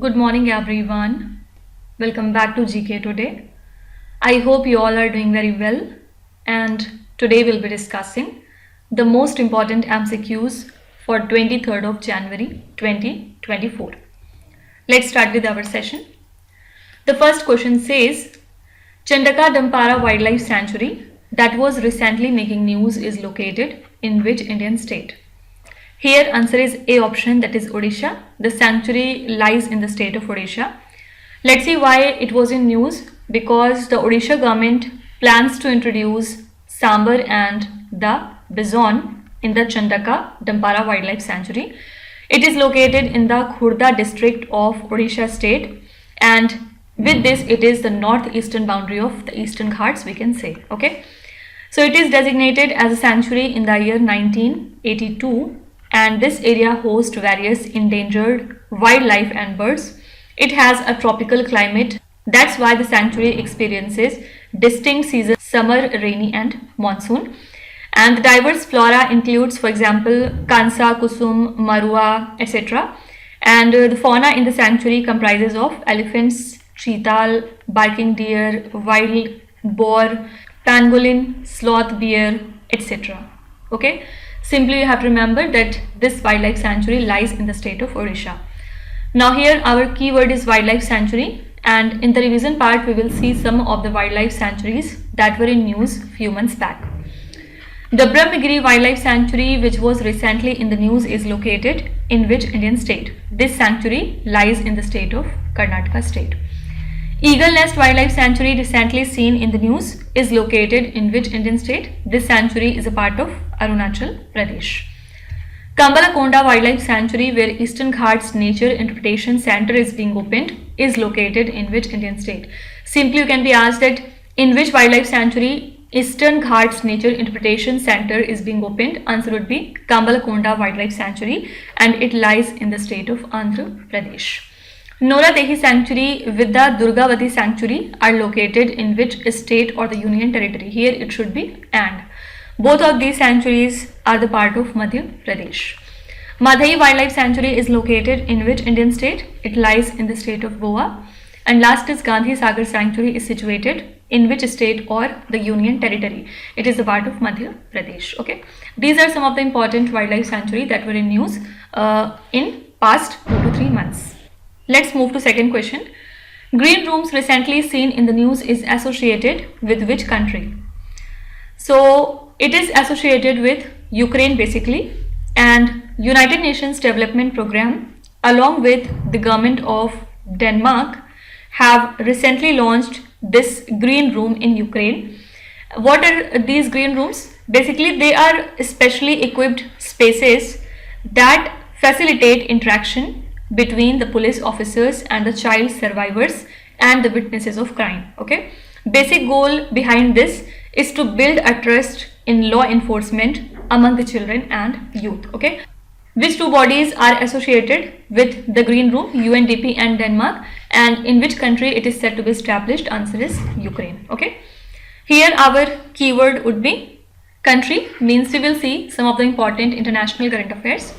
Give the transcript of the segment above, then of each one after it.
Good morning everyone. Welcome back to GK Today. I hope you all are doing very well, and today we'll be discussing the most important MCQs for 23rd of January 2024. Let's start with our session. The first question says, Chandaka Dampara Wildlife Sanctuary that was recently making news is located in which Indian state? Here answer is A option, that is Odisha. The sanctuary lies in the state of Odisha. Let's see why it was in news. Because the Odisha government plans to introduce sambar and the bison in the Chandaka Dampara Wildlife Sanctuary. It is located in the Khurda district of Odisha state, and with this it is the northeastern boundary of the Eastern Ghats, we can say. Okay, so it is designated as a sanctuary in the year 1982. And this area hosts various endangered wildlife and birds. It has a tropical climate. That's why the sanctuary experiences distinct seasons: summer, rainy and monsoon. And the diverse flora includes, for example, Kansa, Kusum, Marua, etc. And the fauna in the sanctuary comprises of elephants, cheetah, barking deer, wild boar, pangolin, sloth bear, etc. Okay. Simply you have to remember that this wildlife sanctuary lies in the state of Odisha. Now here our keyword is wildlife sanctuary, and in the revision part we will see some of the wildlife sanctuaries that were in news few months back. The Brahmagiri Wildlife Sanctuary, which was recently in the news, is located in which Indian state? This sanctuary lies in the state of Karnataka state. Eagle Nest Wildlife Sanctuary, recently seen in the news, is located in which Indian state? This sanctuary is a part of Arunachal Pradesh. Kambalakonda Wildlife Sanctuary, where Eastern Ghats Nature Interpretation Center is being opened, is located in which Indian state? Simply you can be asked that in which wildlife sanctuary Eastern Ghats Nature Interpretation Center is being opened. Answer would be Kambalakonda Wildlife Sanctuary, and it lies in the state of Andhra Pradesh. Nora Dehi Sanctuary with the Durgavati Sanctuary are located in which state or the union territory? Here it should be and. Both of these sanctuaries are the part of Madhya Pradesh. Madhai Wildlife Sanctuary is located in which Indian state? It lies in the state of Goa. And last is Gandhi Sagar Sanctuary is situated in which state or the union territory? It is the part of Madhya Pradesh. Okay, these are some of the important wildlife sanctuary that were in news in past 2 to 3 months. Let's move to second question. Green rooms recently seen in the news is associated with which country? So it is associated with Ukraine basically, and United Nations Development Program along with the government of Denmark have recently launched this green room in Ukraine. What are these green rooms? Basically they are specially equipped spaces that facilitate interaction between the police officers and the child survivors and the witnesses of crime. Okay, basic goal behind this is to build a trust in law enforcement among the children and youth. Okay, which two bodies are associated with the green room? UNDP and Denmark. And in which country it is said to be established? Answer is Ukraine. Okay, here our keyword would be country, means we will see some of the important international current affairs.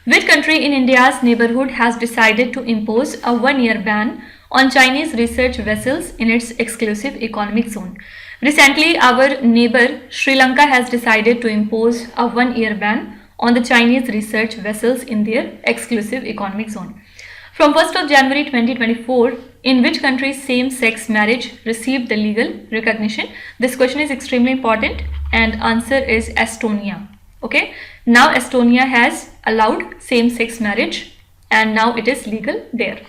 Which country in India's neighborhood has decided to impose a 1-year ban on Chinese research vessels in its exclusive economic zone? Recently, our neighbor Sri Lanka has decided to impose a 1-year ban on the Chinese research vessels in their exclusive economic zone. From 1st of January 2024, in which country same-sex marriage received the legal recognition? This question is extremely important, and answer is Estonia. Okay, now Estonia has allowed same-sex marriage and now it is legal there.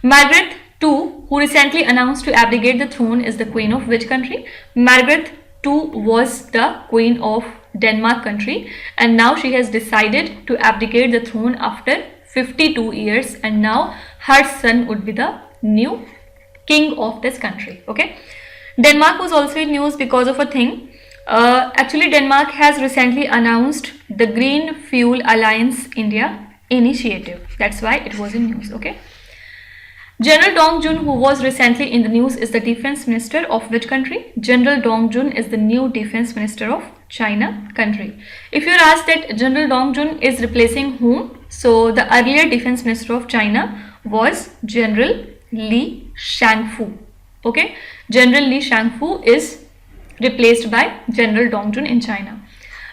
Margaret II, who recently announced to abdicate the throne, is the queen of which country? Margaret II was the queen of Denmark country, and now she has decided to abdicate the throne after 52 years, and now her son would be the new king of this country. Okay, Denmark was also in news because of a thing. Actually, Denmark has recently announced the Green Fuel Alliance India initiative. That's why it was in news. Okay, General Dong Jun, who was recently in the news, is the defense minister of which country? General Dong Jun is the new defense minister of China country. If you are asked that General Dong Jun is replacing whom, so the earlier defense minister of China was General Li Shangfu. Okay, General Li Shangfu is replaced by General Dong Jun in China.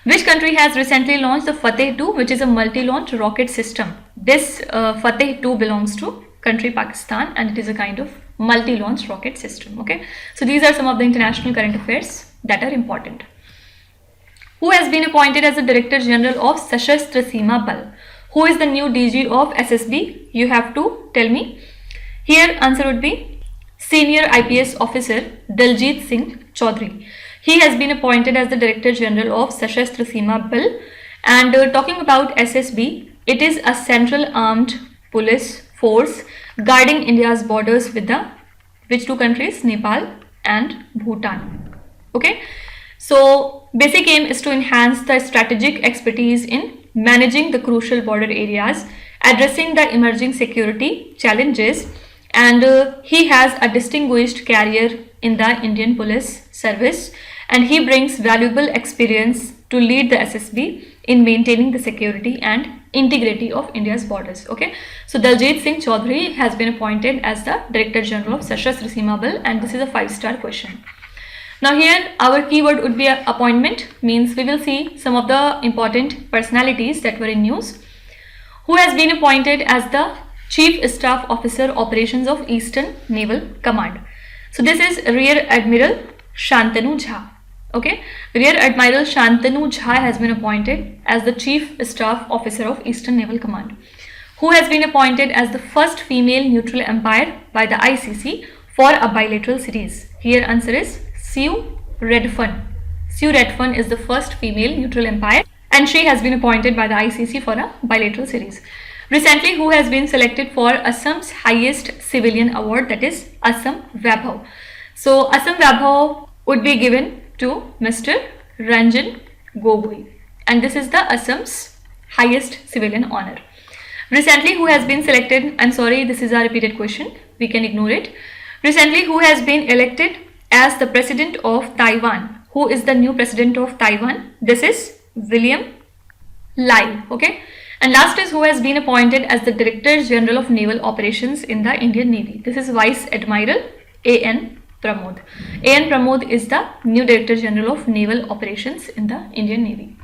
Which country has recently launched the Fateh 2, which is a multi-launch rocket system? This Fateh 2 belongs to country Pakistan, and it is a kind of multi-launch rocket system. Okay, so these are some of the international current affairs that are important. Who has been appointed as the Director General of Sashastra Seema Bal? Who is the new DG of SSB? You have to tell me. Here answer would be Senior IPS Officer Daljit Singh Chaudhary. He has been appointed as the Director General of Sashastra Seema Bal. And talking about SSB, it is a central armed police force guarding India's borders with the which two countries? Nepal and Bhutan. Okay, so basic aim is to enhance the strategic expertise in managing the crucial border areas, addressing the emerging security challenges, and he has a distinguished career in the Indian Police Service, and he brings valuable experience to lead the SSB in maintaining the security and integrity of India's borders. Okay, so Daljit Singh Chaudhary has been appointed as the Director General of Sashastra Seema Bal, and this is a 5-star question. Now here our keyword would be appointment, means we will see some of the important personalities that were in news. Who has been appointed as the Chief Staff Officer Operations of Eastern Naval Command? So this is Rear Admiral Shantanu Jha. Okay, Rear Admiral Shantanu Jha has been appointed as the Chief Staff Officer of Eastern Naval Command. Who has been appointed as the first female neutral umpire by the ICC for a bilateral series? Here answer is Sue Redfern. Sue Redfern is the first female neutral umpire, and she has been appointed by the ICC for a bilateral series. Recently, who has been selected for Assam's highest civilian award, that is Assam Vaibhav? So Assam Vaibhav would be given to Mr. Ranjan Gogoi, and this is the Assam's highest civilian honor. Recently, who has been selected? I'm sorry, this is a repeated question, we can ignore it. Recently, who has been elected as the President of Taiwan? Who is the new President of Taiwan? This is William Lai. Okay, and last is who has been appointed as the Director General of Naval Operations in the Indian Navy? This is Vice Admiral A.N. Pramod. A.N. Pramod is the new Director General of Naval Operations in the Indian Navy.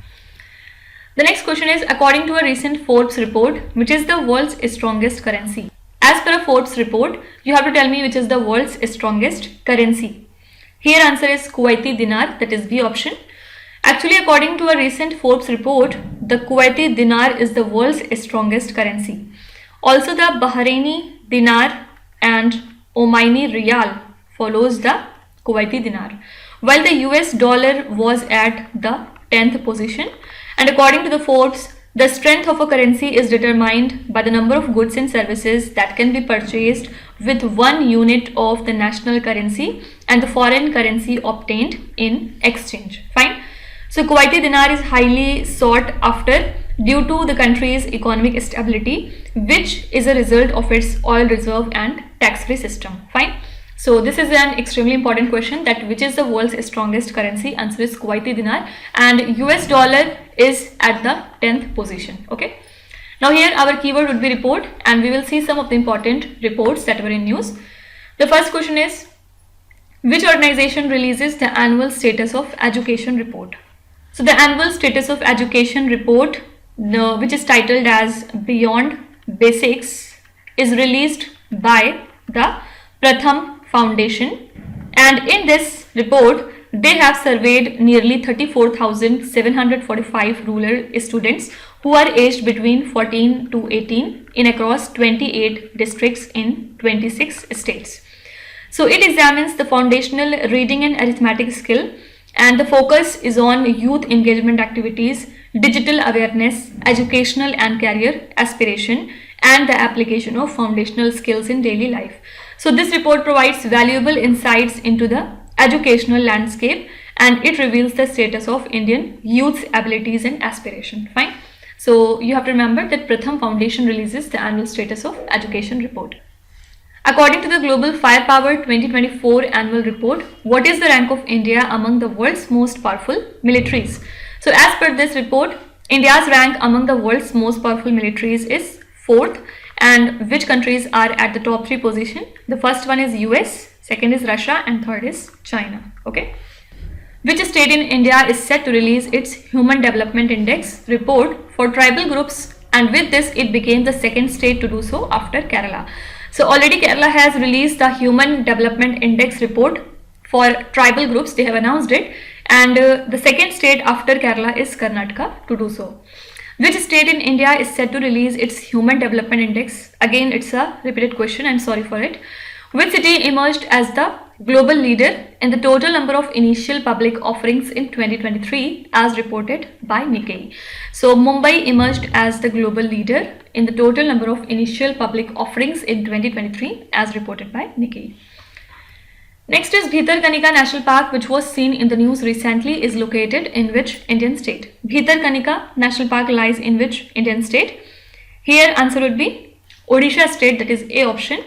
The next question is, according to a recent Forbes report, which is the world's strongest currency? As per a Forbes report, you have to tell me which is the world's strongest currency. Here answer is Kuwaiti dinar, that is B option. Actually, according to a recent Forbes report, the Kuwaiti dinar is the world's strongest currency. Also, the Bahraini dinar and Omaini riyal follows the Kuwaiti dinar, while the US dollar was at the 10th position. And according to the Forbes, the strength of a currency is determined by the number of goods and services that can be purchased with 1 unit of the national currency and the foreign currency obtained in exchange. Fine. So Kuwaiti dinar is highly sought after due to the country's economic stability, which is a result of its oil reserve and tax-free system. Fine. So this is an extremely important question, that which is the world's strongest currency? Answer is Kuwaiti dinar, and US dollar is at the 10th position. Okay. Now here our keyword would be report, and we will see some of the important reports that were in news. The first question is, which organization releases the annual status of education report? So the annual status of education report, which is titled as Beyond Basics, is released by the Pratham Foundation, and in this report they have surveyed nearly 34,745 rural students who are aged between 14 to 18 in across 28 districts in 26 states. So it examines the foundational reading and arithmetic skill, and the focus is on youth engagement activities, digital awareness, educational and career aspiration, and the application of foundational skills in daily life. So this report provides valuable insights into the educational landscape, and it reveals the status of Indian youth's abilities and aspiration. Fine. So you have to remember that Pratham Foundation releases the annual status of education report. According to the Global Firepower 2024 annual report, what is the rank of India among the world's most powerful militaries? So as per this report, India's rank among the world's most powerful militaries is 4th, and which countries are at the top 3 position. The first one is US, second is Russia, and third is China. Okay. Which state in India is set to release its Human Development Index report for tribal groups, and with this it became the second state to do so after Kerala. So already Kerala has released the Human Development Index report for tribal groups. They have announced it, and the second state after Kerala is Karnataka to do so. Which state in India is set to release its Human Development Index? Again, it's a repeated question, I'm sorry for it. Which city emerged as the global leader in the total number of initial public offerings in 2023 as reported by Nikkei? So Mumbai emerged as the global leader in the total number of initial public offerings in 2023 as reported by Nikkei. Next is Bhitarkanika National Park, which was seen in the news recently, is located in which Indian state? Bhitarkanika National Park lies in which Indian state? Here answer would be Odisha state, that is A option.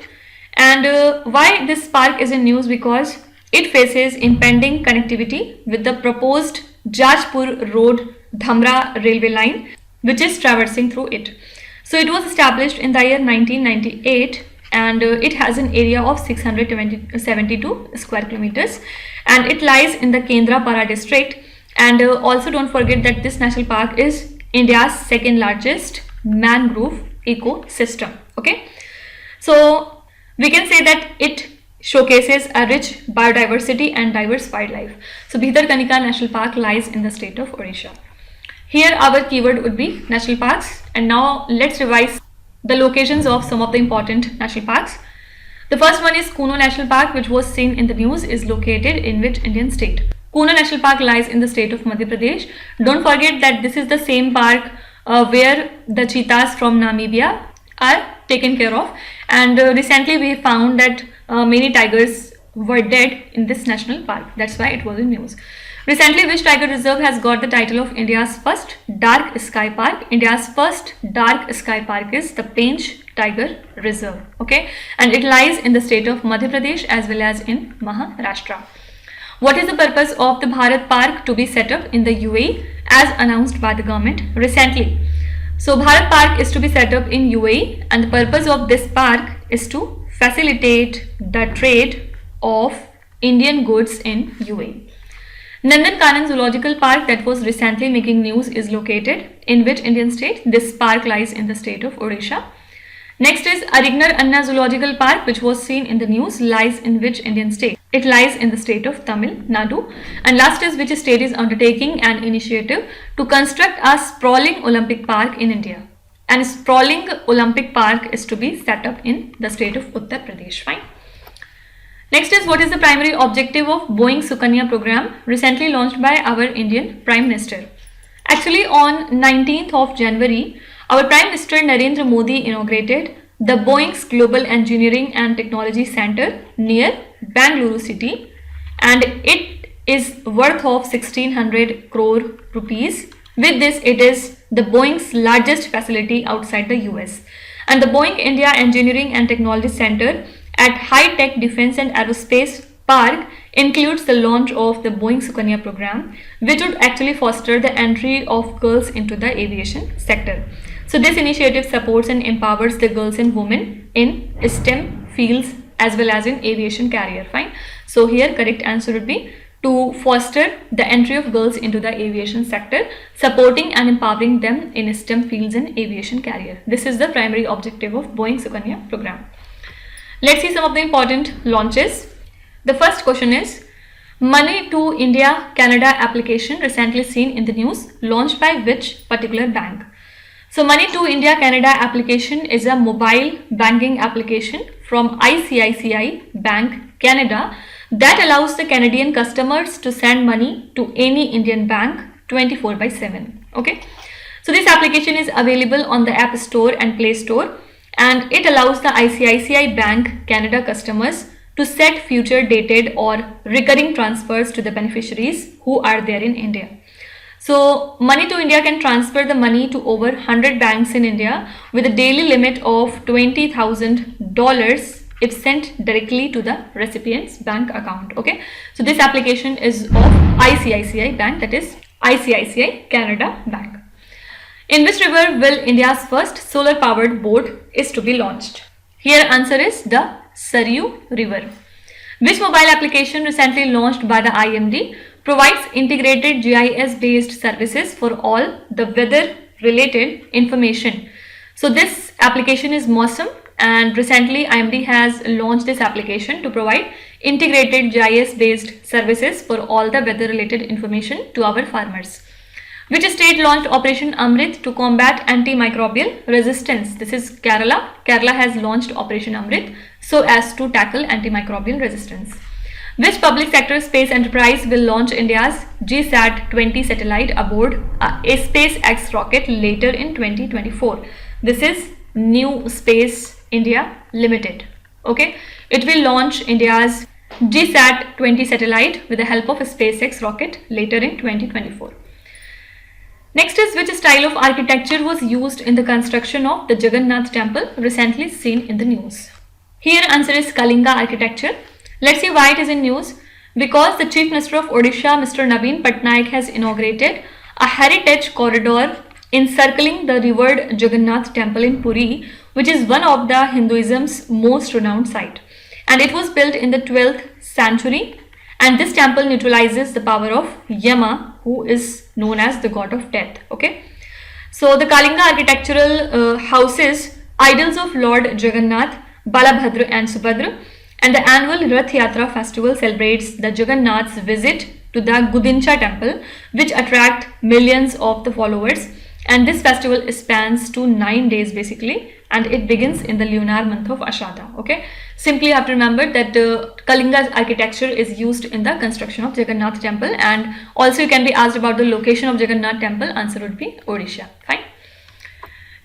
And why this park is in news? Because it faces impending connectivity with the proposed Jajpur Road Dhamra railway line, which is traversing through it. So it was established in the year 1998, and it has an area of 672 square kilometers, and it lies in the Kendrapara district. And also don't forget that this national park is India's second largest mangrove ecosystem. Okay, so we can say that it showcases a rich biodiversity and diverse wildlife. So Bhitarkanika National Park lies in the state of Odisha. Here our keyword would be national parks, and now let's revise the locations of some of the important national parks. The first one is Kuno National Park, which was seen in the news, is located in which Indian state? Kuno National Park lies in the state of Madhya Pradesh. Don't forget that this is the same park where the cheetahs from Namibia are taken care of, and recently we found that many tigers were dead in this national park. That's why it was in news. Recently, which tiger reserve has got the title of India's first dark sky park? India's first dark sky park is the Pench Tiger Reserve. Okay, and it lies in the state of Madhya Pradesh as well as in Maharashtra. What is the purpose of the Bharat Park to be set up in the UAE as announced by the government recently? So Bharat Park is to be set up in UAE, and the purpose of this park is to facilitate the trade of Indian goods in UAE. Nandankanan Zoological Park, that was recently making news, is located in which Indian state? This park lies in the state of Odisha. Next is Arignar Anna Zoological Park, which was seen in the news, lies in which Indian state? It lies in the state of Tamil Nadu. And last is which state is undertaking an initiative to construct a sprawling Olympic park in India? And sprawling Olympic park is to be set up in the state of Uttar Pradesh. Fine. Next is what is the primary objective of Boeing Sukanya program, recently launched by our Indian Prime Minister? Actually, on 19th of January, our Prime Minister Narendra Modi inaugurated the Boeing's Global Engineering and Technology Center near Bangalore city, and it is worth of 1600 crore rupees. With this, it is the Boeing's largest facility outside the US. And the Boeing India Engineering and Technology Center at High-Tech Defense and Aerospace Park includes the launch of the Boeing Sukanya program, which would actually foster the entry of girls into the aviation sector. So this initiative supports and empowers the girls and women in STEM fields as well as in aviation career. Fine. So here correct answer would be to foster the entry of girls into the aviation sector, supporting and empowering them in STEM fields and aviation career. This is the primary objective of Boeing Sukanya program. Let's see some of the important launches. The first question is Money to India Canada application, recently seen in the news, launched by which particular bank? So Money to India Canada application is a mobile banking application from ICICI Bank Canada that allows the Canadian customers to send money to any Indian bank 24/7. Okay, so this application is available on the App Store and Play Store, and it allows the ICICI Bank Canada customers to set future dated or recurring transfers to the beneficiaries who are there in India. So Money to India can transfer the money to over 100 banks in India with a daily limit of $20,000 if sent directly to the recipient's bank account. Okay, so this application is of ICICI Bank, that is ICICI Canada Bank. In which river will India's first solar powered boat is to be launched? Here answer is the Saryu River. Which mobile application recently launched by the IMD provides integrated GIS based services for all the weather related information? So this application is Mosam, and recently IMD has launched this application to provide integrated GIS based services for all the weather related information to our farmers. Which state launched Operation Amrit to combat antimicrobial resistance? This is Kerala. Kerala has launched Operation Amrit so as to tackle antimicrobial resistance. Which public sector space enterprise will launch India's GSAT-20 satellite aboard a SpaceX rocket later in 2024? This is New Space India Limited. Okay, it will launch India's GSAT-20 satellite with the help of a SpaceX rocket later in 2024. Next is, which style of architecture was used in the construction of the Jagannath temple recently seen in the news? Here answer is Kalinga architecture. Let's see why it is in news. Because the Chief Minister of Odisha, Mr. Naveen Patnaik, has inaugurated a heritage corridor encircling the revered Jagannath temple in Puri, which is one of the Hinduism's most renowned site. And it was built in the 12th century. And this temple neutralizes the power of Yama, who is known as the god of death. Okay, so the Kalinga architectural houses idols of Lord Jagannath, Balabhadra and Subhadra, and the annual Rath Yatra festival celebrates the Jagannath's visit to the Gudincha temple, which attract millions of the followers. And this festival spans to 9 days basically, and it begins in the lunar month of Ashada. Okay, simply have to remember that Kalinga architecture is used in the construction of Jagannath temple, and also you can be asked about the location of Jagannath temple. Answer would be Odisha. Fine.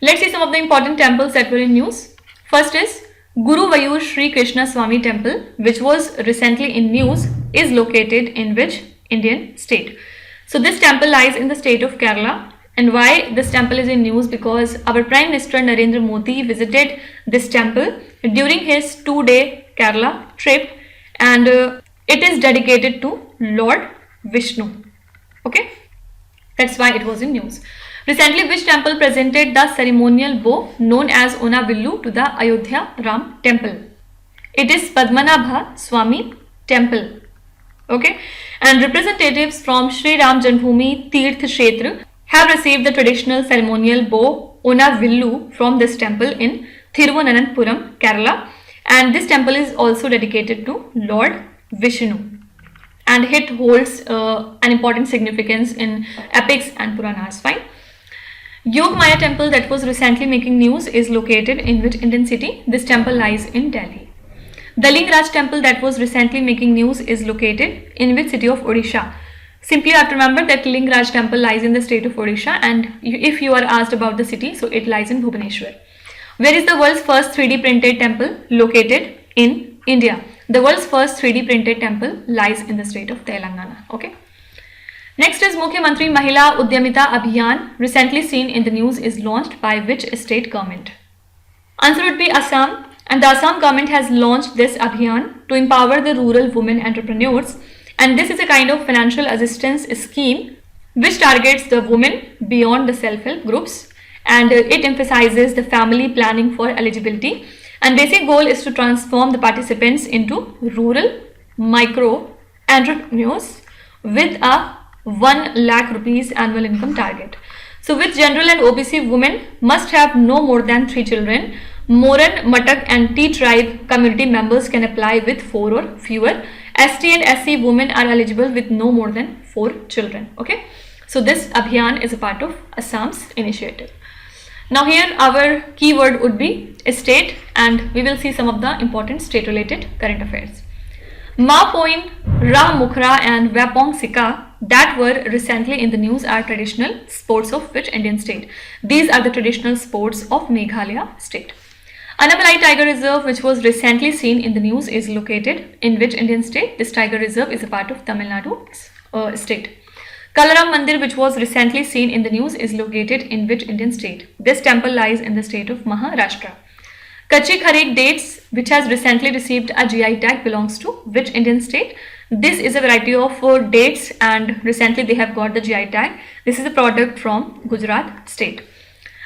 Let's see some of the important temples that were in news. First is Guru Vayur Sri Krishna Swami temple, which was recently in news, is located in which Indian state? So this temple lies in the state of Kerala. And why this temple is in news? Because our Prime Minister Narendra Modi visited this temple during his 2-day Kerala trip, and it is dedicated to Lord Vishnu. Okay, that's why it was in news. Recently, which temple presented the ceremonial bow known as Ona Villu to the Ayodhya Ram temple? It is Padmanabha Swami temple. Okay, and representatives from Sri Ram Janmabhoomi Tirth Kshetra have received the traditional ceremonial bow Ona Villu from this temple in Thiruvananthapuram, Kerala, and this temple is also dedicated to Lord Vishnu, and it holds an important significance in epics and Puranas. Fine. Yogmaya temple that was recently making news is located in which Indian city? This temple lies in Delhi. The Lingaraj temple that was recently making news is located in which city of Odisha? Simply have to remember that Lingaraj temple lies in the state of Odisha, and if you are asked about the city, so it lies in Bhubaneswar. Where is the world's first 3D printed temple located? In India. The world's first 3D printed temple lies in the state of Telangana. Okay. Next is Mukhyamantri Mahila Udyamita Abhiyan, recently seen in the news, is launched by which state government? Answer would be Assam, and the Assam government has launched this Abhiyan to empower the rural women entrepreneurs. And this is a kind of financial assistance scheme which targets the women beyond the self-help groups, and it emphasizes the family planning for eligibility. And basic goal is to transform the participants into rural micro entrepreneurs with a 1 lakh rupees annual income target. So which general and OBC women must have no more than 3 children? Moran, Matak and T tribe community members can apply with 4 or fewer. ST and SC women are eligible with no more than 4 children. Okay, so this Abhiyan is a part of Assam's initiative. Now here our keyword would be state, and we will see some of the important state related current affairs. Mapoin, Rah Mukhra and Wapong Sika that were recently in the news are traditional sports of which Indian state? These are the traditional sports of Meghalaya state. Anamalai Tiger Reserve, which was recently seen in the news, is located in which Indian state? This tiger reserve is a part of Tamil Nadu state. Kalaram Mandir, which was recently seen in the news, is located in which Indian state? This temple lies in the state of Maharashtra. Kachi Kharik dates, which has recently received a GI tag, belongs to which Indian state? This is a variety of dates, and recently they have got the GI tag. This is a product from Gujarat state.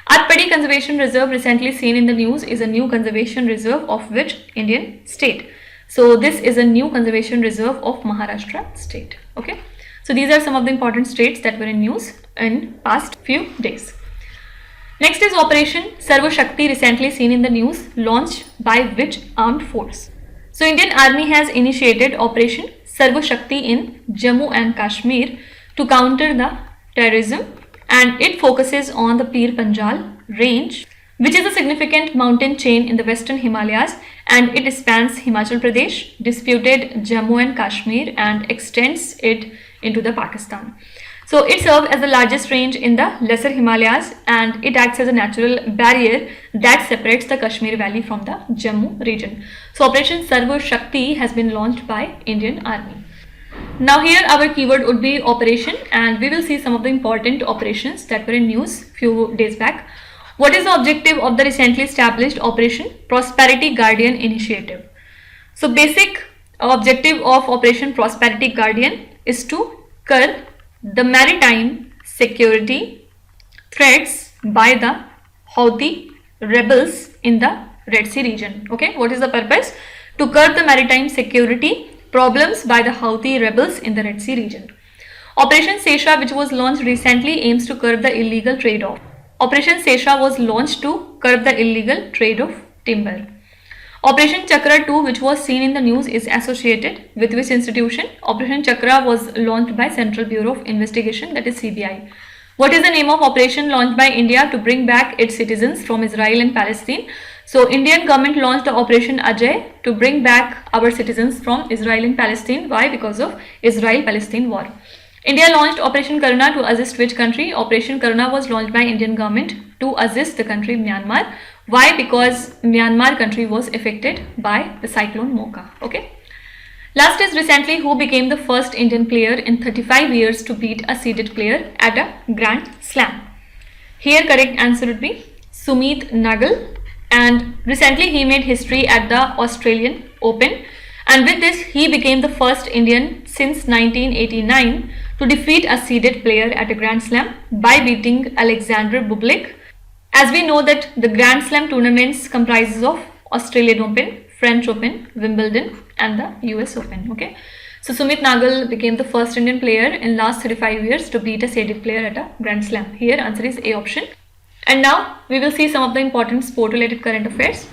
Atpadi Conservation Reserve recently seen in the news is a new conservation reserve of which Indian state? So this is a new conservation reserve of Maharashtra state. Okay. So these are some of the important states that were in news in past few days. Next is Operation Sarva Shakti recently seen in the news, launched by which armed force? So Indian Army has initiated Operation Sarva Shakti in Jammu and Kashmir to counter the terrorism, and it focuses on the Pir Panjal range, which is a significant mountain chain in the western Himalayas, and it spans Himachal Pradesh, disputed Jammu and Kashmir, and extends it into the Pakistan. So it serves as the largest range in the lesser Himalayas, and it acts as a natural barrier that separates the Kashmir Valley from the Jammu region. So Operation Sarva Shakti has been launched by Indian Army. Now here our keyword would be operation, and we will see some of the important operations that were in news few days back. What is the objective of the recently established Operation Prosperity Guardian initiative? So basic objective of Operation Prosperity Guardian is to curb the maritime security threats by the Houthi rebels in the Red Sea region. Okay, what is the purpose? To curb the maritime security problems by the Houthi rebels in the Red Sea region. Operation Sesha, which was launched recently, aims to curb the illegal trade of. Operation Sesha was launched to curb the illegal trade of timber. Operation Chakra 2, which was seen in the news, is associated with which institution? Operation Chakra was launched by Central Bureau of Investigation, that is CBI. What is the name of operation launched by India to bring back its citizens from Israel and Palestine? So Indian government launched the Operation Ajay to bring back our citizens from Israel and Palestine. Why? Because of Israel-Palestine war. India launched Operation Karuna to assist which country? Operation Karuna was launched by Indian government to assist the country Myanmar. Why? Because Myanmar country was affected by the cyclone Mocha. Okay. Last is recently who became the first Indian player in 35 years to beat a seeded player at a Grand Slam. Here correct answer would be Sumit Nagal, and recently he made history at the Australian Open, and with this he became the first Indian since 1989 to defeat a seeded player at a Grand Slam by beating Alexander Bublik. As we know that the Grand Slam tournaments comprises of Australian Open, French Open, Wimbledon and the US Open. Okay. So Sumit Nagal became the first Indian player in last 35 years to beat a seeded player at a Grand Slam. Here answer is A option. And now we will see some of the important sport related current affairs.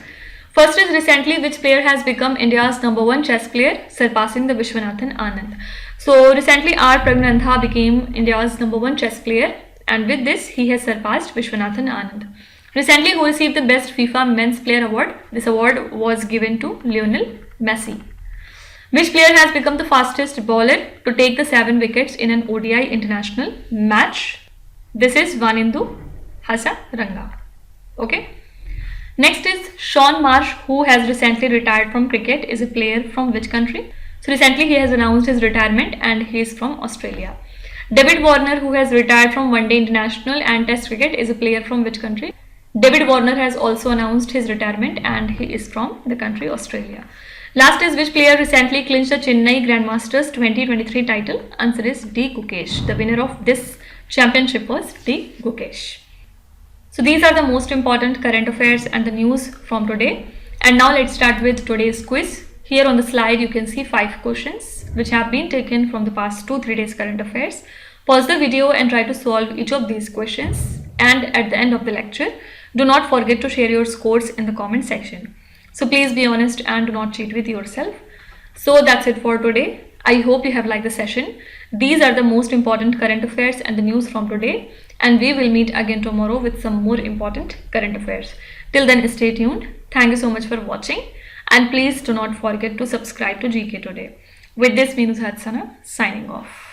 First is recently which player has become India's #1 chess player, surpassing the Vishwanathan Anand. So recently R Pragnantha became India's #1 chess player, and with this he has surpassed Vishwanathan Anand. Recently who received the best FIFA Men's Player Award? This award was given to Lionel Messi. Which player has become the fastest bowler to take the 7 wickets in an ODI international match? This is Vanindu Hasaranga. Okay. Next is Sean Marsh, who has recently retired from cricket, is a player from which country? So recently he has announced his retirement and he is from Australia. David Warner, who has retired from one-day international and test cricket, is a player from which country? David Warner has also announced his retirement and he is from the country Australia. Last is which player recently clinched the Chennai Grandmasters 2023 title? Answer is D. Gukesh. The winner of this championship was D. Gukesh. So these are the most important current affairs and the news from today. And now let's start with today's quiz. Here on the slide you can see 5 questions which have been taken from the past 2-3 days current affairs. Pause the video and try to solve each of these questions. And at the end of the lecture, do not forget to share your scores in the comment section. So please be honest and do not cheat with yourself. So that's it for today. I hope you have liked the session. These are the most important current affairs and the news from today, and we will meet again tomorrow with some more important current affairs. Till then, stay tuned. Thank you so much for watching, and please do not forget to subscribe to GK Today. With this, Meenu Hadsana signing off.